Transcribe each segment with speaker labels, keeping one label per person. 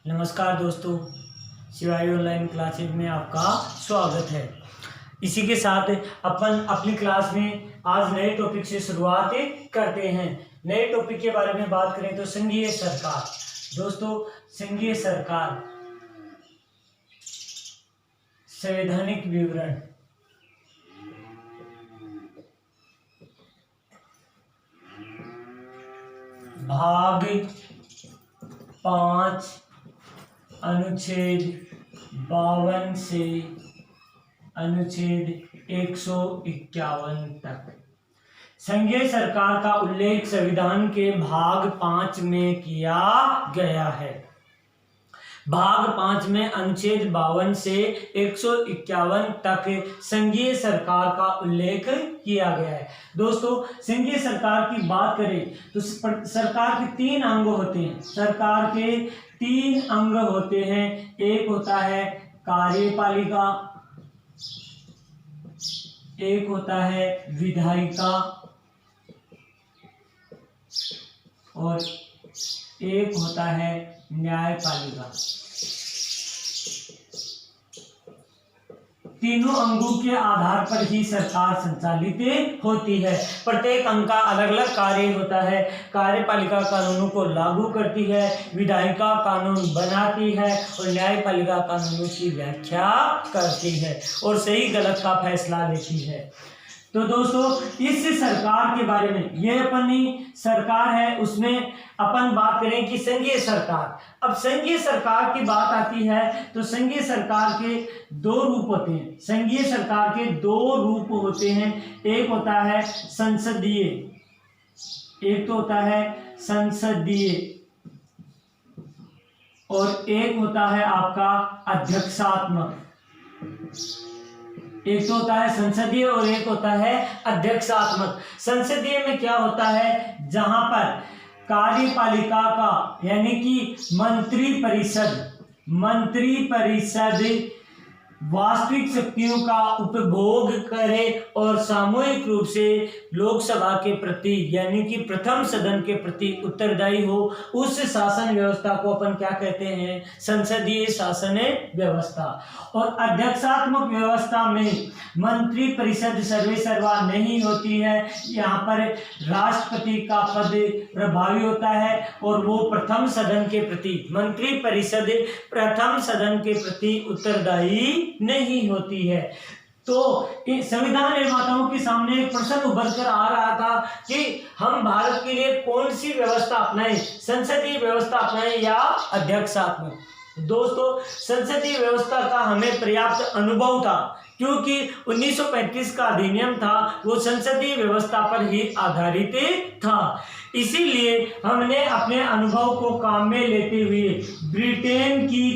Speaker 1: नमस्कार दोस्तों, शिवाय ऑनलाइन क्लासेज में आपका स्वागत है। इसी के साथ अपन अपनी क्लास में आज नए टॉपिक से शुरुआत करते हैं। नए टॉपिक के बारे में बात करें तो संघीय सरकार। दोस्तों, संघीय सरकार संवैधानिक विवरण भाग 5 अनुच्छेद 52 से अनुच्छेद 151 तक संघीय सरकार का उल्लेख संविधान के भाग 5 में किया गया है। भाग 5 में अनुच्छेद 52 से 151 तक संघीय सरकार का उल्लेख किया गया है। दोस्तों, संघीय सरकार की बात करें तो सरकार के 3 अंग होते हैं। सरकार के 3 अंग होते हैं। एक होता है कार्यपालिका, एक होता है विधायिका और एक होता है न्यायपालिका। तीनों अंगों के आधार पर ही सरकार संचालित होती है। प्रत्येक अंग का अलग अलग कार्य होता है। कार्यपालिका कानूनों को लागू करती है, विधायिका कानून बनाती है और न्यायपालिका कानूनों की व्याख्या करती है और सही गलत का फैसला लेती है। तो दोस्तों, इस सरकार के बारे में, ये अपनी सरकार है, उसमें अपन बात करें कि संघीय सरकार। अब संघीय सरकार की बात आती है तो संघीय सरकार के 2 रूप होते हैं। संघीय सरकार के 2 रूप होते हैं। एक होता है संसदीय, एक तो होता है संसदीय और एक होता है आपका अध्यक्षात्मक। एक तो होता है संसदीय और एक होता है अध्यक्षात्मक। संसदीय में क्या होता है, जहां पर कार्यपालिका का यानी कि मंत्री परिषद वास्तविक शक्तियों का उपभोग करे और सामूहिक रूप से लोकसभा के प्रति यानी कि प्रथम सदन के प्रति उत्तरदायी हो, उस शासन व्यवस्था को अपन क्या कहते हैं, संसदीय शासन व्यवस्था। और अध्यक्षात्मक व्यवस्था में मंत्री परिषद सर्वेसर्वा नहीं होती है। यहाँ पर राष्ट्रपति का पद प्रभावी होता है और वो प्रथम सदन के प्रति, मंत्री परिषद प्रथम सदन के प्रति उत्तरदायी नहीं होती है। तो संविधान निर्माताओं के सामने एक प्रश्न उभर कर आ रहा था कि हम भारत के लिए कौन सी व्यवस्था अपनाएं, संसदीय व्यवस्था अपनाएं या अध्यक्षात्मक। दोस्तों, संसदीय व्यवस्था का हमें पर्याप्त अनुभव था क्योंकि 1935 का अधिनियम था, वो संसदीय व्यवस्था पर ही आधारित था। इसीलिए हमने अपने अनुभव को काम में लेते हुए ब्रिटेन की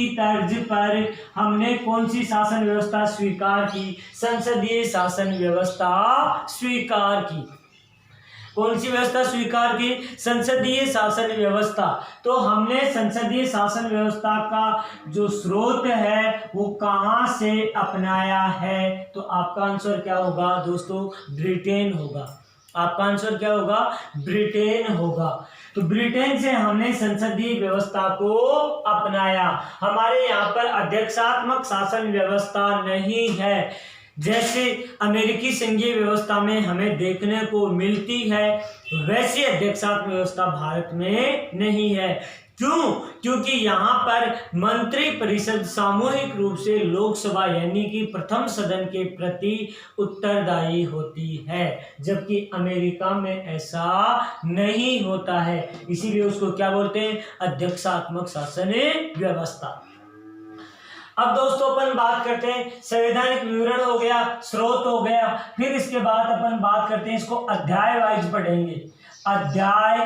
Speaker 1: तर्ज पर हमने कौन सी शासन व्यवस्था स्वीकार की, संसदीय शासन व्यवस्था स्वीकार की। कौन सी व्यवस्था स्वीकार की, संसदीय शासन व्यवस्था। तो हमने संसदीय शासन व्यवस्था का जो स्रोत है वो कहां से अपनाया है, तो आपका आंसर क्या होगा दोस्तों, ब्रिटेन होगा। आपका आंसर क्या होगा, ब्रिटेन होगा। तो ब्रिटेन से हमने संसदीय व्यवस्था को अपनाया। हमारे यहाँ पर अध्यक्षात्मक शासन व्यवस्था नहीं है, जैसे अमेरिकी संघीय व्यवस्था में हमें देखने को मिलती है, वैसी अध्यक्षात्मक व्यवस्था भारत में नहीं है। क्यों? क्योंकि यहाँ पर मंत्री परिषद सामूहिक रूप से लोकसभा यानी कि प्रथम सदन के प्रति उत्तरदायी होती है, जबकि अमेरिका में ऐसा नहीं होता है। इसीलिए उसको क्या बोलते हैं, अध्यक्षात्मक शासन व्यवस्था। अब दोस्तों, अपन बात करते हैं, संवैधानिक विवरण हो गया, स्रोत हो गया, फिर इसके बाद अपन बात करते हैं, इसको अध्याय वाइज पढ़ेंगे। अध्याय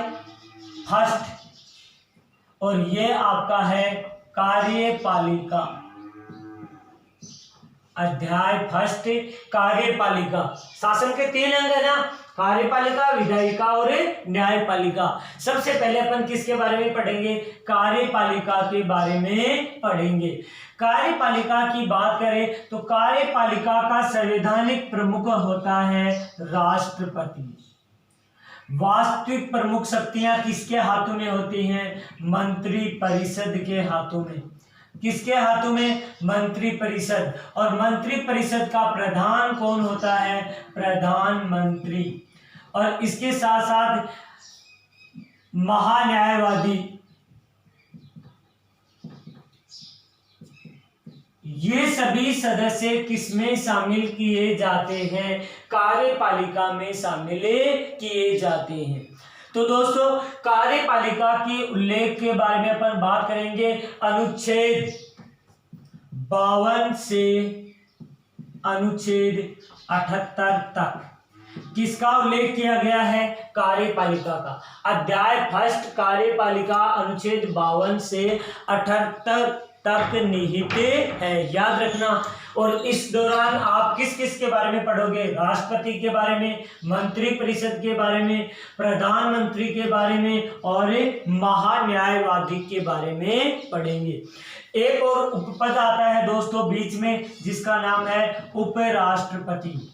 Speaker 1: फर्स्ट, और ये आपका है कार्यपालिका। अध्याय फर्स्ट, कार्यपालिका। शासन के 3 अंग है ना, कार्यपालिका, विधायिका और न्यायपालिका। सबसे पहले अपन किसके बारे में पढ़ेंगे, कार्यपालिका के बारे में पढ़ेंगे। कार्यपालिका की बात करें तो कार्यपालिका का संवैधानिक प्रमुख होता है राष्ट्रपति। वास्तविक प्रमुख शक्तियां किसके हाथों में होती हैं? मंत्री परिषद के हाथों में। किसके हाथों में? मंत्री परिषद। और मंत्री परिषद का प्रधान कौन होता है? प्रधानमंत्री। और इसके साथ साथ महान्यायवादी, ये सभी सदस्य किसमें शामिल किए जाते हैं? कार्यपालिका में शामिल किए जाते हैं। तो दोस्तों कार्यपालिका की उल्लेख के बारे में अपन बात करेंगे अनुच्छेद 52 से अनुच्छेद 78 तक। किसका उल्लेख किया गया है? कार्यपालिका का। अध्याय फर्स्ट कार्यपालिका अनुच्छेद 52 से 78 तक निहित है, याद रखना। और इस दौरान आप किस किस के बारे में पढ़ोगे? राष्ट्रपति के बारे में, मंत्री परिषद के बारे में, प्रधानमंत्री के बारे में और महान्यायवादी के बारे में पढ़ेंगे। एक और उपपद आता है दोस्तों बीच में, जिसका नाम है उपराष्ट्रपति।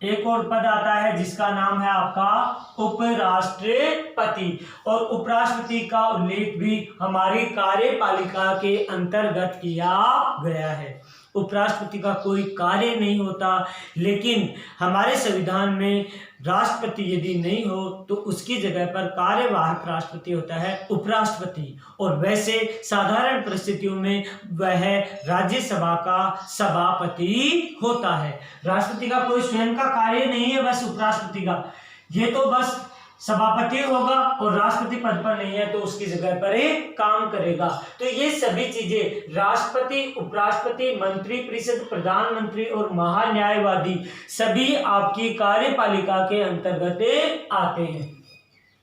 Speaker 1: एक और पद आता है जिसका नाम है आपका उपराष्ट्रपति। और उपराष्ट्रपति का उल्लेख भी हमारी कार्यपालिका के अंतर्गत किया गया है। उपराष्ट्रपति का कोई कार्य नहीं होता, लेकिन हमारे संविधान में राष्ट्रपति यदि नहीं हो तो उसकी जगह पर कार्यवाहक राष्ट्रपति होता है उपराष्ट्रपति। और वैसे साधारण परिस्थितियों में वह राज्यसभा का सभापति होता है। राष्ट्रपति का कोई स्वयं का कार्य नहीं है बस उपराष्ट्रपति का, ये तो बस सभापति होगा और राष्ट्रपति पद पर नहीं है तो उसकी जगह पर ही काम करेगा। तो ये सभी चीजें राष्ट्रपति, उपराष्ट्रपति, मंत्री परिषद, प्रधानमंत्री और महान्यायवादी सभी आपकी कार्यपालिका के अंतर्गत आते हैं।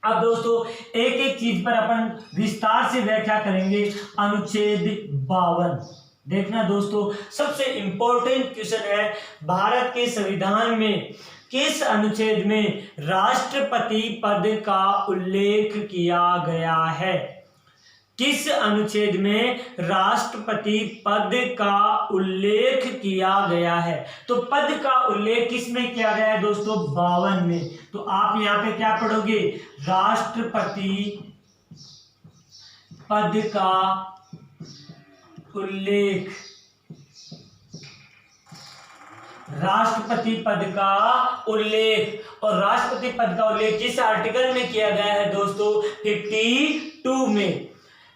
Speaker 1: अब दोस्तों एक एक चीज पर अपन विस्तार से व्याख्या करेंगे। अनुच्छेद 52 देखना दोस्तों, सबसे इंपॉर्टेंट क्वेश्चन है, भारत के संविधान में किस अनुच्छेद में राष्ट्रपति पद का उल्लेख किया गया है? किस अनुच्छेद में राष्ट्रपति पद का उल्लेख किया गया है? तो पद का उल्लेख किस में किया गया है दोस्तों? 52 में। तो आप यहाँ पे क्या पढ़ोगे? राष्ट्रपति पद का उल्लेख, राष्ट्रपति पद का उल्लेख। और राष्ट्रपति पद का उल्लेख किस आर्टिकल में किया गया है दोस्तों? 52 में।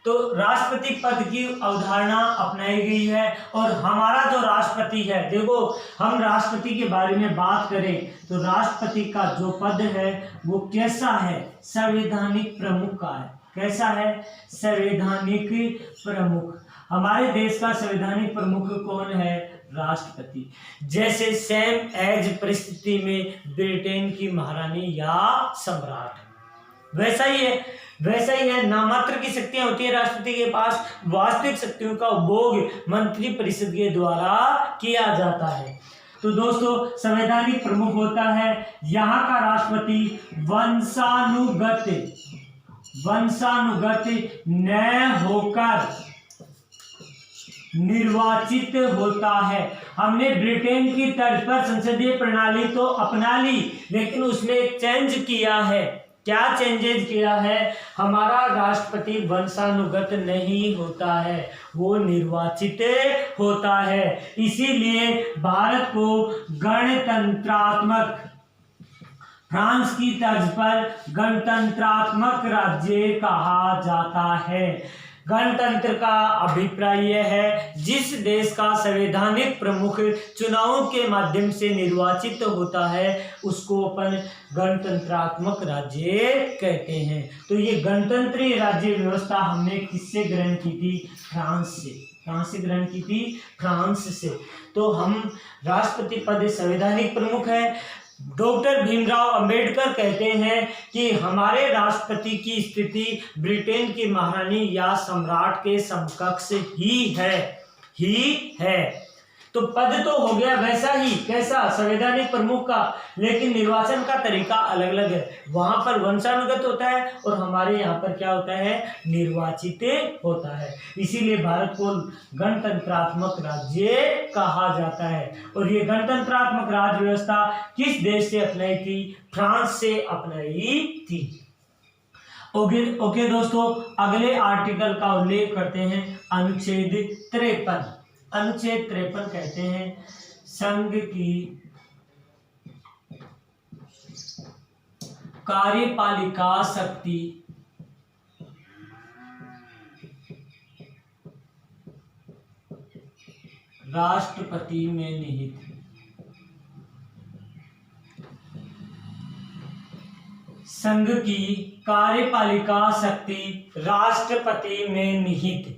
Speaker 1: तो राष्ट्रपति पद की अवधारणा अपनाई गई है। और हमारा जो राष्ट्रपति है, देखो हम राष्ट्रपति के बारे में बात करें तो राष्ट्रपति का जो पद है वो कैसा है? संवैधानिक प्रमुख का है। कैसा है? संवैधानिक प्रमुख। हमारे देश का संवैधानिक प्रमुख कौन है? राष्ट्रपति। जैसे सेम एज परिस्थिति में ब्रिटेन की महारानी या सम्राट, वैसा ही है। नामात्र की शक्तियां होती है राष्ट्रपति के पास, वास्तविक शक्तियों का उपभोग मंत्री परिषद के द्वारा किया जाता है। तो दोस्तों संवैधानिक प्रमुख होता है यहाँ का राष्ट्रपति वंशानुगत न होकर निर्वाचित होता है। हमने ब्रिटेन की तर्ज पर संसदीय प्रणाली तो अपना ली, लेकिन उसमें एक चेंज किया है। क्या चेंजेस किया है? हमारा राष्ट्रपति वंशानुगत नहीं होता है, वो निर्वाचित होता है। इसीलिए भारत को गणतंत्रात्मक, फ्रांस की तर्ज पर गणतंत्रात्मक राज्य कहा जाता है। गणतंत्र का अभिप्राय यह है जिस देश का संवैधानिक प्रमुख चुनावों के माध्यम से निर्वाचित होता है उसको अपन गणतंत्रात्मक राज्य कहते हैं। तो ये गणतंत्रीय राज्य व्यवस्था हमने किससे ग्रहण की थी? फ्रांस से। कहां से ग्रहण की थी? फ्रांस से। तो हम राष्ट्रपति पद संवैधानिक प्रमुख है। डॉक्टर भीमराव अंबेडकर कहते हैं कि हमारे राष्ट्रपति की स्थिति ब्रिटेन की महारानी या सम्राट के समकक्ष ही है। तो पद तो हो गया वैसा ही, कैसा, संवैधानिक प्रमुख का, लेकिन निर्वाचन का तरीका अलग अलग है। वहां पर वंशानुगत होता है और हमारे यहाँ पर क्या होता है, निर्वाचित होता है। इसीलिए भारत को गणतंत्रात्मक राज्य कहा जाता है। और ये गणतंत्रात्मक राज्य व्यवस्था किस देश से अपनाई थी, फ्रांस से अपनाई थी। ओके दोस्तों, अगले आर्टिकल का उल्लेख करते हैं, अनुच्छेद 53। अनुच्छेद 53 कहते हैं, संघ की कार्यपालिका शक्ति राष्ट्रपति में निहित है। संघ की कार्यपालिका शक्ति राष्ट्रपति में निहित।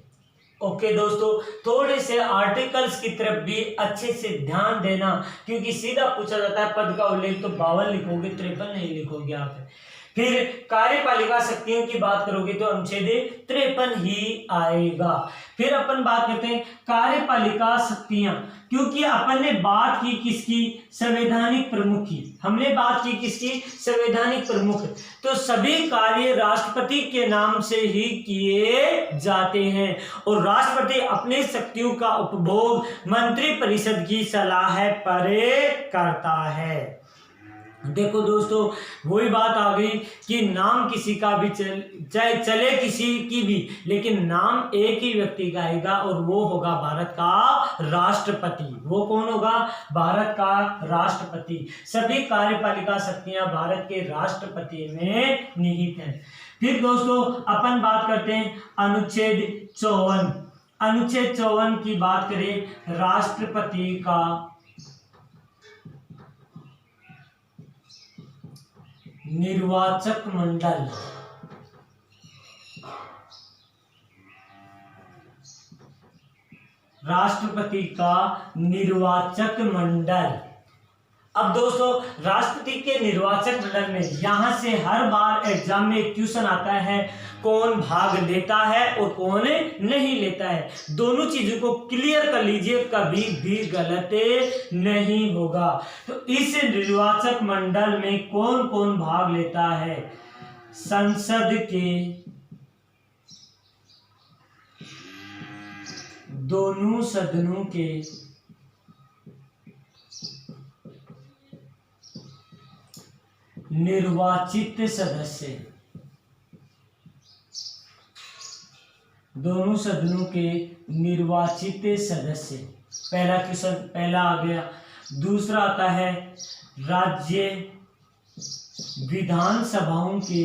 Speaker 1: ओके दोस्तों, थोड़े से आर्टिकल्स की तरफ भी अच्छे से ध्यान देना, क्योंकि सीधा पूछा जाता है पद का उल्लेख तो 52 लिखोगे, 53 नहीं लिखोगे आप। फिर कार्यपालिका शक्तियों की बात करोगे तो अनुच्छेद 53 ही आएगा। फिर अपन बात करते हैं कार्यपालिका शक्तियां, क्योंकि अपन ने बात की किसकी, संवैधानिक प्रमुख की। हमने बात की किसकी, संवैधानिक प्रमुख। तो सभी कार्य राष्ट्रपति के नाम से ही किए जाते हैं और राष्ट्रपति अपनी शक्तियों का उपभोग मंत्रिपरिषद की सलाह पर करता है। देखो दोस्तों, वही बात आ गई कि नाम किसी का भी चाहे चले किसी की भी, लेकिन नाम एक ही व्यक्ति का आएगा और वो होगा भारत का राष्ट्रपति। वो कौन होगा, भारत का राष्ट्रपति। सभी कार्यपालिका शक्तियां भारत के राष्ट्रपति में निहित हैं। फिर दोस्तों अपन बात करते हैं अनुच्छेद 54। अनुच्छेद 54 की बात करें, राष्ट्रपति का निर्वाचक मंडल। राष्ट्रपति का निर्वाचक मंडल। अब दोस्तों, राष्ट्रपति के निर्वाचक मंडल में यहां से हर बार एग्जाम में एक क्वेश्चन आता है, कौन भाग लेता है और कौन नहीं लेता है। दोनों चीजों को क्लियर कर लीजिए, कभी भी गलत नहीं होगा। तो इस निर्वाचक मंडल में कौन कौन भाग लेता है, संसद के दोनों सदनों के निर्वाचित सदस्य, दोनों सदनों के निर्वाचित सदस्य। पहला क्वेश्चन पहला आ गया। दूसरा आता है राज्य विधानसभाओं के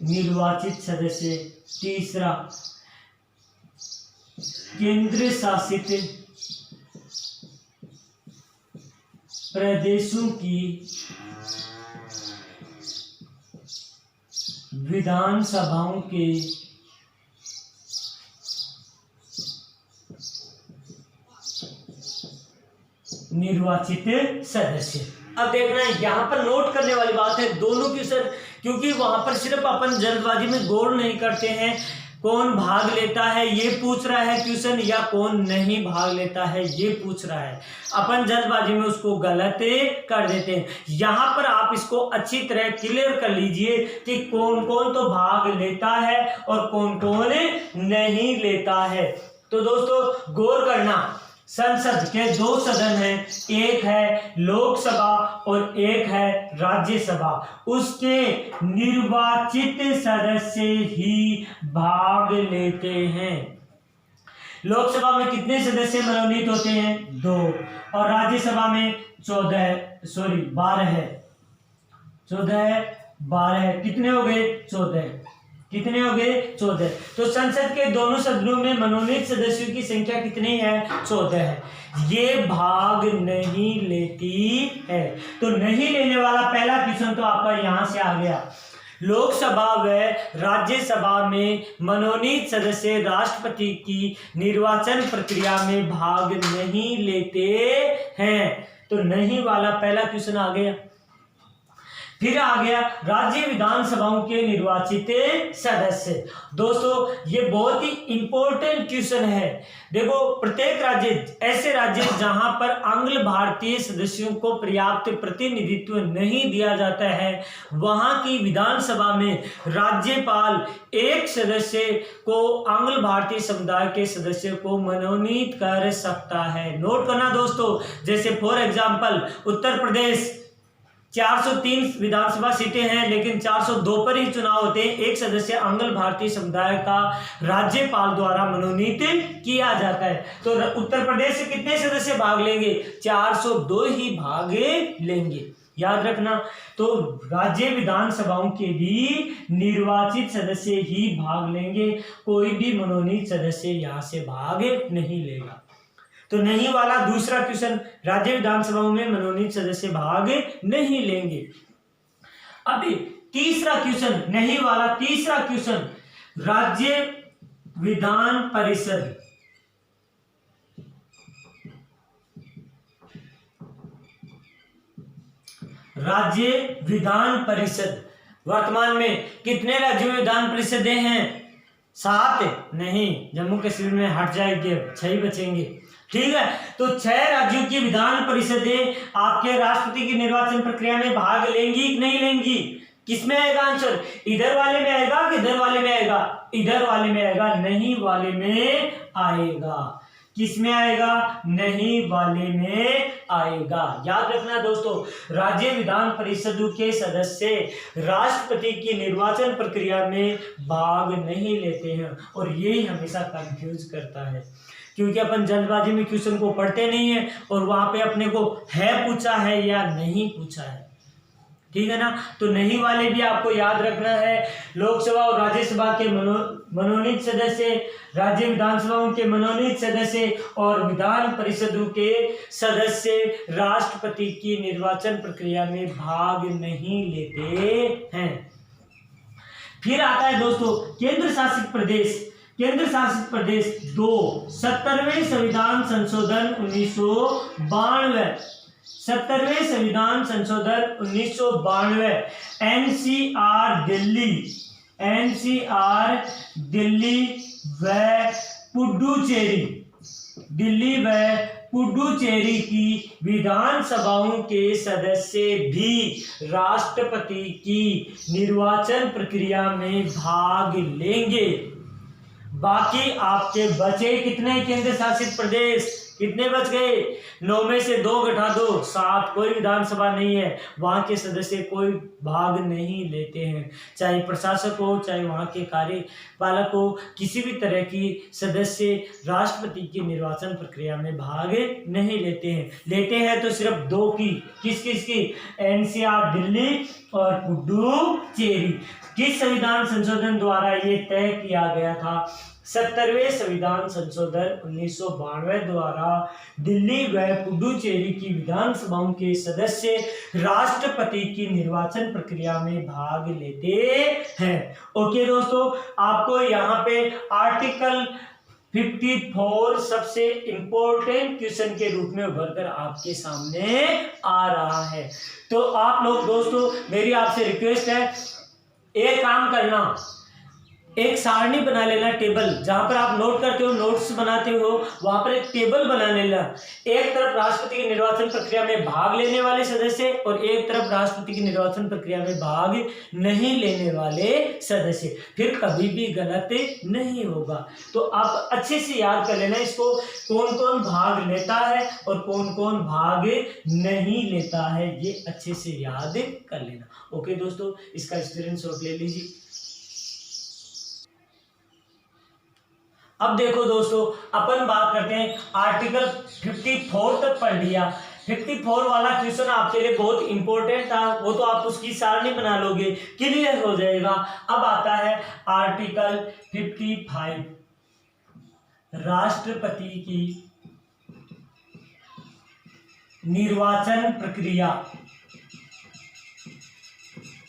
Speaker 1: निर्वाचित सदस्य। तीसरा केंद्र शासित प्रदेशों की विधानसभाओं के निर्वाचित सदस्य। अब देखना है, यहां पर नोट करने वाली बात है दोनों की सर, क्योंकि वहां पर सिर्फ अपन जल्दबाजी में गौर नहीं करते हैं कौन भाग लेता है ये पूछ रहा है क्वेश्चन, या कौन नहीं भाग लेता है ये पूछ रहा है। अपन जल्दबाजी में उसको गलत कर देते हैं। यहाँ पर आप इसको अच्छी तरह क्लियर कर लीजिए कि कौन कौन तो भाग लेता है और कौन कौन नहीं लेता है। तो दोस्तों गौर करना, संसद के दो सदन हैं, एक है लोकसभा और एक है राज्यसभा। उसके निर्वाचित सदस्य ही भाग लेते हैं। लोकसभा में कितने सदस्य मनोनीत होते हैं? 2। और राज्यसभा में 12 है। 12 कितने हो गए? 14। कितने हो गए? 14। तो संसद के दोनों सदनों में मनोनीत सदस्यों की संख्या कितनी है? 14 है। ये भाग नहीं लेती है। तो नहीं लेने वाला पहला क्वेश्चन तो आपका यहां से आ गया। लोकसभा व राज्यसभा में मनोनीत सदस्य राष्ट्रपति की निर्वाचन प्रक्रिया में भाग नहीं लेते हैं। तो नहीं वाला पहला क्वेश्चन आ गया। फिर आ गया राज्य विधानसभाओं के निर्वाचित सदस्य। दोस्तों ये बहुत ही इंपॉर्टेंट क्वेश्चन है। देखो प्रत्येक राज्य, ऐसे राज्य जहां पर आंग्ल भारतीय सदस्यों को पर्याप्त प्रतिनिधित्व नहीं दिया जाता है, वहां की विधानसभा में राज्यपाल एक सदस्य को आंग्ल भारतीय समुदाय के सदस्य को मनोनीत कर सकता है। नोट करना दोस्तों, जैसे फॉर एग्जांपल उत्तर प्रदेश 403 विधानसभा सीटें हैं, लेकिन 402 पर ही चुनाव होते हैं। एक सदस्य आंग्ल भारतीय समुदाय का राज्यपाल द्वारा मनोनीत किया जाता है। तो उत्तर प्रदेश से कितने सदस्य भाग लेंगे? 402 ही भाग लेंगे, याद रखना। तो राज्य विधानसभाओं के भी निर्वाचित सदस्य ही भाग लेंगे, कोई भी मनोनीत सदस्य यहां से भाग नहीं लेगा। तो नहीं वाला दूसरा क्वेश्चन, राज्य विधानसभाओं में मनोनीत सदस्य भाग नहीं लेंगे। अभी तीसरा क्वेश्चन, नहीं वाला तीसरा क्वेश्चन, राज्य विधान परिषद, राज्य विधान परिषद वर्तमान में कितने राज्यों में विधान परिषदें हैं? 7 नहीं, जम्मू कश्मीर में हट जाएंगे, 6 ही बचेंगे। ठीक है, तो 6 राज्यों की विधान परिषदें आपके राष्ट्रपति की निर्वाचन प्रक्रिया में भाग लेंगी कि नहीं लेंगी? किसमें आएगा आंसर? इधर वाले में आएगा कि इधर वाले में आएगा? इधर वाले में आएगा, नहीं वाले में आएगा। किस में आएगा? नहीं वाले में आएगा। याद रखना दोस्तों, राज्य विधान परिषद के सदस्य राष्ट्रपति की निर्वाचन प्रक्रिया में भाग नहीं लेते हैं, और यही हमेशा कंफ्यूज करता है, क्योंकि अपन जल्दबाजी में क्वेश्चन को पढ़ते नहीं है और वहां पे अपने को है पूछा है या नहीं पूछा है। ठीक है ना, तो नहीं वाले भी आपको याद रखना है। लोकसभा और राज्यसभा के मनोनीत सदस्य, राज्य विधानसभाओं के मनोनीत सदस्य और विधान परिषदों के सदस्य राष्ट्रपति की निर्वाचन प्रक्रिया में भाग नहीं लेते हैं। फिर आता है दोस्तों केंद्र शासित प्रदेश। केंद्र शासित प्रदेश 2, 70वें संविधान संशोधन 1992, 70वें संविधान संशोधन 1992, एनसीआर दिल्ली, एनसीआर दिल्ली व पुडुचेरी, दिल्ली व पुडुचेरी की विधानसभाओं के सदस्य भी राष्ट्रपति की निर्वाचन प्रक्रिया में भाग लेंगे। बाकी आपके बचे कितने केंद्र शासित प्रदेश? कितने बच गए? 9 में से 2 घटा दो, 7। कोई विधानसभा नहीं है, वहां के सदस्य कोई भाग नहीं लेते हैं, चाहे प्रशासक हो चाहे वहां के कार्यपालक हो, किसी भी तरह की सदस्य राष्ट्रपति की निर्वाचन प्रक्रिया में भाग नहीं लेते हैं। लेते हैं तो सिर्फ 2 की, किस किस की? एनसीआर दिल्ली और पुडुचेरी। किस संविधान संशोधन द्वारा ये तय किया गया था? 70वें संविधान संशोधन 1992 द्वारा दिल्ली व पुडुचेरी की विधानसभाओं के सदस्य राष्ट्रपति की निर्वाचन प्रक्रिया में भाग लेते हैं। ओके दोस्तों, आपको यहाँ पे आर्टिकल 54 सबसे इंपॉर्टेंट क्वेश्चन के रूप में उभर कर आपके सामने आ रहा है। तो आप लोग दोस्तों, मेरी आपसे रिक्वेस्ट है, एक काम करना, एक सारणी बना लेना, टेबल, जहां पर आप नोट करते हो, नोट्स बनाते हो, वहां पर एक टेबल बना लेना। एक तरफ राष्ट्रपति की निर्वाचन प्रक्रिया में भाग लेने वाले सदस्य और एक तरफ राष्ट्रपति की निर्वाचन प्रक्रिया में भाग नहीं लेने वाले सदस्य, फिर कभी भी गलत नहीं होगा। तो आप अच्छे से याद कर लेना इसको, कौन कौन भाग लेता है और कौन कौन भाग नहीं लेता है, ये अच्छे से याद कर लेना। ओके दोस्तों, इसका स्क्रीनशॉट ले लीजिए। अब देखो दोस्तों, अपन बात करते हैं आर्टिकल 54 तक पढ़ लिया। 54 वाला क्वेश्चन आपके लिए बहुत इंपॉर्टेंट था, वो तो आप उसकी सारणी बना लोगे, क्लियर हो जाएगा। अब आता है आर्टिकल 55, राष्ट्रपति की निर्वाचन प्रक्रिया,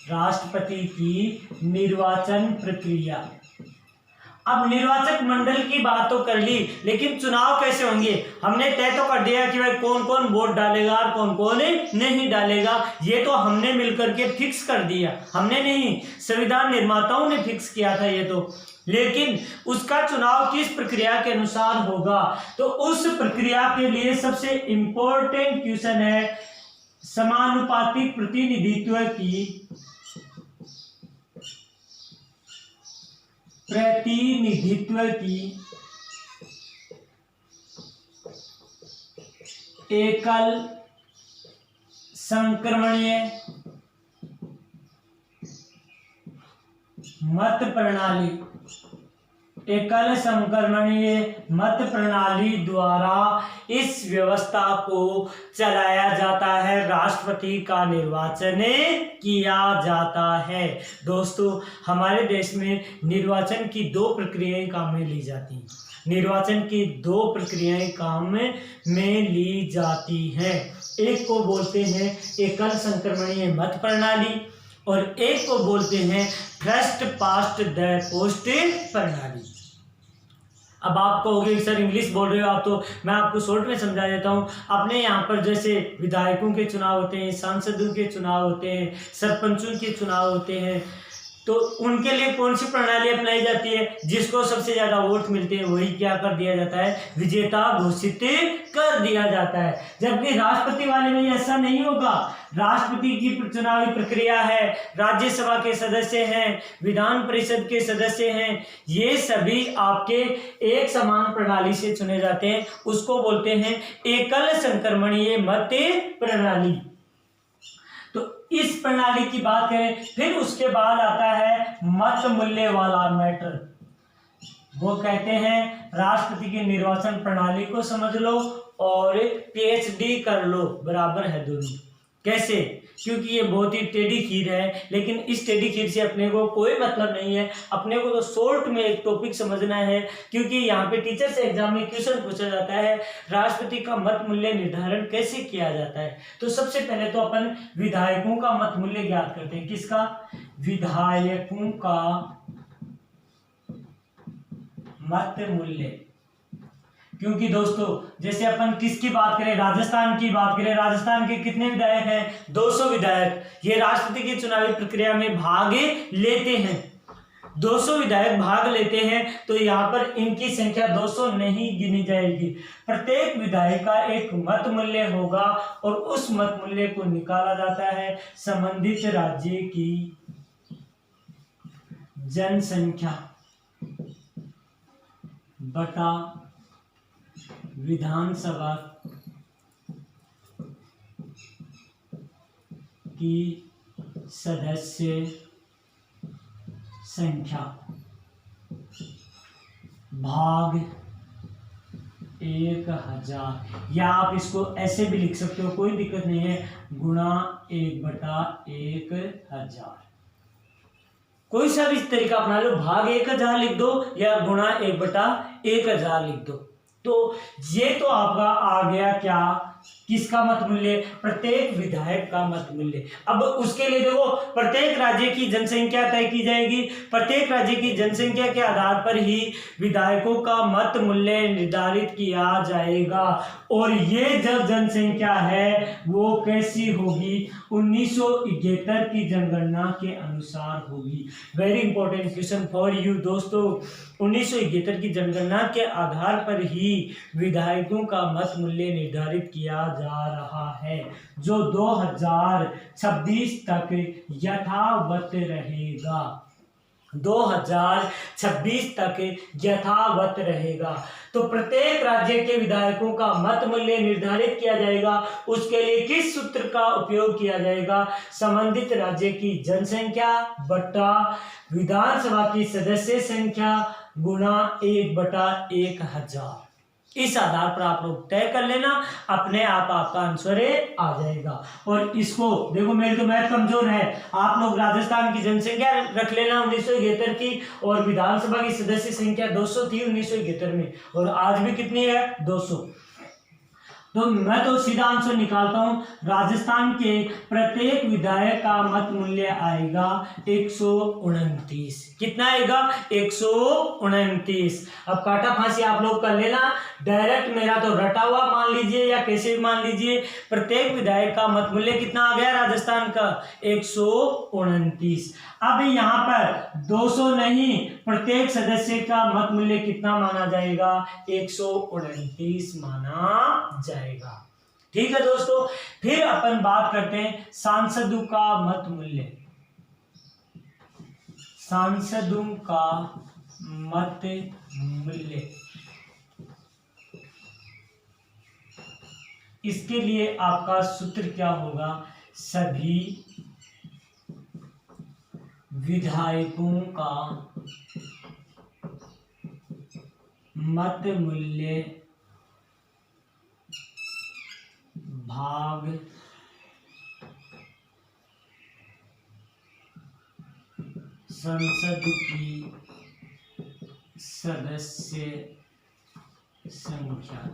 Speaker 1: राष्ट्रपति की निर्वाचन प्रक्रिया। अब निर्वाचक मंडल की बात तो कर ली, लेकिन चुनाव कैसे होंगे हमने तय तो कर दिया कि भाई कौन कौन वोट डालेगा और कौन कौन नहीं डालेगा, ये तो हमने मिलकर के फिक्स कर दिया। हमने नहीं, संविधान निर्माताओं ने फिक्स किया था ये तो। लेकिन उसका चुनाव किस प्रक्रिया के अनुसार होगा, तो उस प्रक्रिया के लिए सबसे इंपॉर्टेंट क्वेश्चन है समानुपातिक प्रतिनिधित्व की एकल संक्रमणीय मत प्रणाली, एकल संक्रमणीय मत प्रणाली द्वारा इस व्यवस्था को चलाया जाता है, राष्ट्रपति का निर्वाचन किया जाता है। दोस्तों हमारे देश में निर्वाचन की दो प्रक्रियाएं काम में ली जाती हैं, निर्वाचन की दो प्रक्रियाएं काम में ली जाती हैं। एक को बोलते हैं एकल संक्रमणीय मत प्रणाली और एक को बोलते हैं फर्स्ट पास्ट द पोस्ट प्रणाली। अब आप कहोगे सर इंग्लिश बोल रहे हो आप, तो मैं आपको शॉर्ट में समझा देता हूँ। अपने यहाँ पर जैसे विधायकों के चुनाव होते हैं, सांसदों के चुनाव होते हैं, सरपंचों के चुनाव होते हैं, तो उनके लिए कौन सी प्रणाली अपनाई जाती है, जिसको सबसे ज्यादा वोट मिलते हैं वही क्या कर दिया जाता है, विजेता घोषित कर दिया जाता है। जबकि राष्ट्रपति वाले में ऐसा नहीं होगा। राष्ट्रपति की चुनावी प्रक्रिया है, राज्यसभा के सदस्य हैं, विधान परिषद के सदस्य हैं, ये सभी आपके एक समान प्रणाली से चुने जाते हैं, उसको बोलते हैं एकल संक्रमणीय मत प्रणाली। तो इस प्रणाली की बात करें, फिर उसके बाद आता है मत मूल्य वाला मैटर। वो कहते हैं राष्ट्रपति की निर्वाचन प्रणाली को समझ लो और पीएचडी कर लो, बराबर है दोनों। कैसे? क्योंकि ये बहुत ही टेढ़ी खीर है, लेकिन इस टेढ़ी खीर से अपने को कोई मतलब नहीं है। अपने को तो शॉर्ट में एक टॉपिक समझना है, क्योंकि यहाँ पे टीचर से एग्जाम में क्वेश्चन पूछा जाता है राष्ट्रपति का मत मूल्य निर्धारण कैसे किया जाता है। तो सबसे पहले तो अपन विधायकों का मत मूल्य ज्ञात करते हैं। किसका? विधायकों का मत मूल्य। क्योंकि दोस्तों जैसे अपन किसकी बात करें, राजस्थान की बात करें, राजस्थान के कितने विधायक हैं? 200 विधायक। ये राष्ट्रपति की चुनावी प्रक्रिया में भाग लेते हैं, 200 विधायक भाग लेते हैं। तो यहाँ पर इनकी संख्या 200 नहीं गिनी जाएगी। प्रत्येक विधायक का एक मत मूल्य होगा और उस मत मूल्य को निकाला जाता है संबंधित राज्य की जनसंख्या बटा विधानसभा की सदस्य संख्या भाग 1000, या आप इसको ऐसे भी लिख सकते हो, कोई दिक्कत नहीं है, गुणा 1/1000। कोई सा भी तरीका अपना लो, भाग 1000 लिख दो या गुणा 1/1000 लिख दो। तो ये तो आपका आ गया क्या, किसका मत मूल्य? प्रत्येक विधायक का मत मूल्य। अब उसके लिए देखो प्रत्येक राज्य की जनसंख्या तय की जाएगी, प्रत्येक राज्य की जनसंख्या के आधार पर ही विधायकों का मत मूल्य निर्धारित किया जाएगा। और ये जब जनसंख्या है वो कैसी होगी? 1971 की जनगणना के अनुसार होगी। Very important question for you दोस्तों। 1971 की जनगणना के आधार पर ही विधायकों का मत मूल्य निर्धारित किया जा रहा है, जो 2026 तक यथावत रहेगा। 2026 तक यथावत रहेगा। तो प्रत्येक राज्य के विधायकों का मत मूल्य निर्धारित किया जाएगा। उसके लिए किस सूत्र का उपयोग किया जाएगा? संबंधित राज्य की जनसंख्या बटा विधानसभा की सदस्य संख्या गुणा 1/1000। इस आधार पर आप लोग तय कर लेना, अपने आप आपका आंसर आ जाएगा। और इसको देखो, मेरी तो मैथ कमजोर है, आप लोग राजस्थान की जनसंख्या रख लेना 1971 की, और विधानसभा की सदस्य संख्या 200 थी 1971 में, और आज भी कितनी है? 200। तो मैं तो सीधा आंसर निकालता हूं, राजस्थान के प्रत्येक विधायक का मत मूल्य आएगा 129। कितना आएगा? 129। अब काटा फांसी आप लोग कर लेना, डायरेक्ट मेरा तो रटा हुआ मान लीजिए या कैसे भी मान लीजिए, प्रत्येक विधायक का मत मूल्य कितना आ गया राजस्थान का? 129। अब यहाँ पर 200 नहीं, प्रत्येक सदस्य का मत मूल्य कितना माना जाएगा? 129 माना जाएगा। ठीक है दोस्तों, फिर अपन बात करते हैं सांसदों का मत मूल्य। सांसदों का मत मूल्य, इसके लिए आपका सूत्र क्या होगा? सभी विधायकों का मत मूल्य भाग संसद की सदस्य संख्या।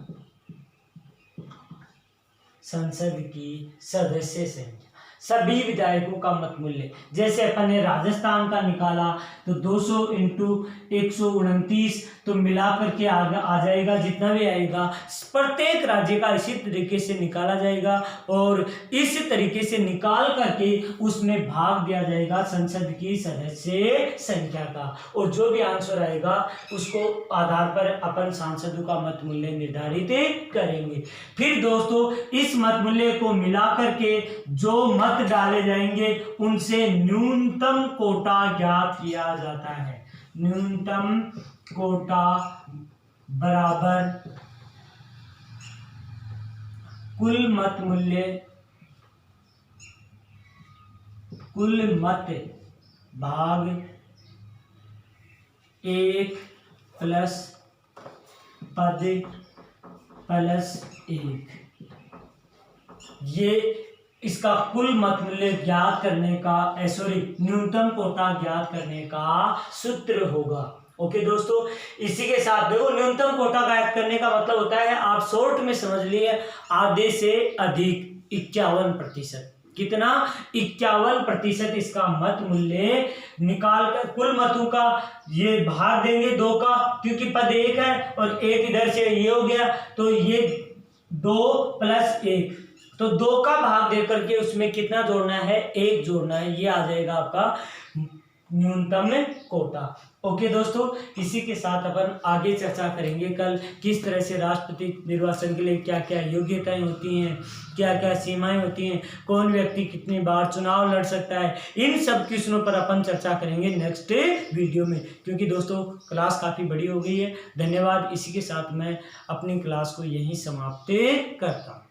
Speaker 1: संसद की सदस्य संख्या, सभी विधायकों का मत मूल्य। जैसे अपन ने राजस्थान का निकाला तो 200 इंटू 129, तो मिलाकर के आ जाएगा जितना भी आएगा। प्रत्येक राज्य का इसी तरीके से निकाला जाएगा और इस तरीके से निकाल करके उसमें भाग दिया जाएगा संसद की सदस्य संख्या का, और जो भी आंसर आएगा उसको आधार पर अपन सांसदों का मत मूल्य निर्धारित करेंगे। फिर दोस्तों इस मत मूल्य को मिला करके जो मत डाले जाएंगे उनसे न्यूनतम कोटा ज्ञात किया जाता है। न्यूनतम कोटा बराबर कुल मत मूल्य, कुल मत भाग 1 प्लस पद प्लस 1। ये इसका कुल मत मूल्य ज्ञात करने का न्यूनतम कोटा ज्ञात करने का सूत्र होगा। ओके दोस्तों, इसी के साथ देखो न्यूनतम कोटा ज्ञात करने का मतलब होता है, आप शॉर्ट में समझ लिए, आधे से अधिक 51%। कितना? 51% इसका मत मूल्य निकाल कर कुल मतों का ये भाग देंगे 2 का, क्योंकि पद 1 है और 1 इधर से ये हो गया, तो ये 2 प्लस 1, तो 2 का भाग देकर के उसमें कितना जोड़ना है? 1 जोड़ना है। ये आ जाएगा आपका न्यूनतम कोटा। ओके दोस्तों, इसी के साथ अपन आगे चर्चा करेंगे कल किस तरह से राष्ट्रपति निर्वाचन के लिए क्या क्या योग्यताएं होती हैं, क्या क्या सीमाएं होती हैं, कौन व्यक्ति कितनी बार चुनाव लड़ सकता है, इन सब क्वेश्चनों पर अपन चर्चा करेंगे नेक्स्ट वीडियो में, क्योंकि दोस्तों क्लास काफ़ी बड़ी हो गई है। धन्यवाद। इसी के साथ मैं अपनी क्लास को यहीं समाप्त करता हूँ।